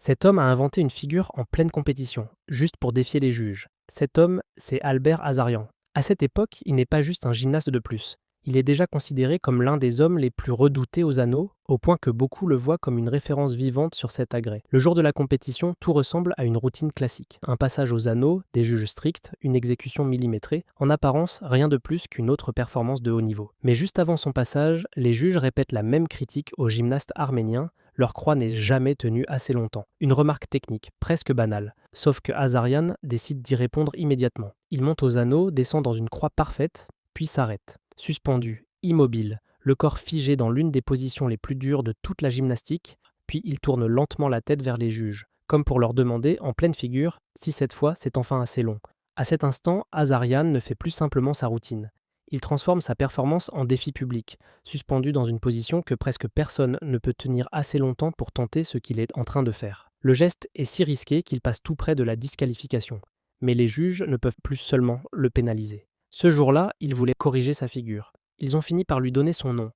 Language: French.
Cet homme a inventé une figure en pleine compétition, juste pour défier les juges. Cet homme, c'est Albert Azaryan. À cette époque, il n'est pas juste un gymnaste de plus. Il est déjà considéré comme l'un des hommes les plus redoutés aux anneaux, au point que beaucoup le voient comme une référence vivante sur cet agrès. Le jour de la compétition, tout ressemble à une routine classique. Un passage aux anneaux, des juges stricts, une exécution millimétrée, en apparence, rien de plus qu'une autre performance de haut niveau. Mais juste avant son passage, les juges répètent la même critique aux gymnastes arméniens: leur croix n'est jamais tenue assez longtemps. Une remarque technique, presque banale. Sauf que Azaryan décide d'y répondre immédiatement. Il monte aux anneaux, descend dans une croix parfaite, puis s'arrête. Suspendu, immobile, le corps figé dans l'une des positions les plus dures de toute la gymnastique, puis il tourne lentement la tête vers les juges, comme pour leur demander, en pleine figure, si cette fois c'est enfin assez long. À cet instant, Azaryan ne fait plus simplement sa routine. Il transforme sa performance en défi public, suspendu dans une position que presque personne ne peut tenir assez longtemps pour tenter ce qu'il est en train de faire. Le geste est si risqué qu'il passe tout près de la disqualification, mais les juges ne peuvent plus seulement le pénaliser. Ce jour-là, ils voulaient corriger sa figure. Ils ont fini par lui donner son nom,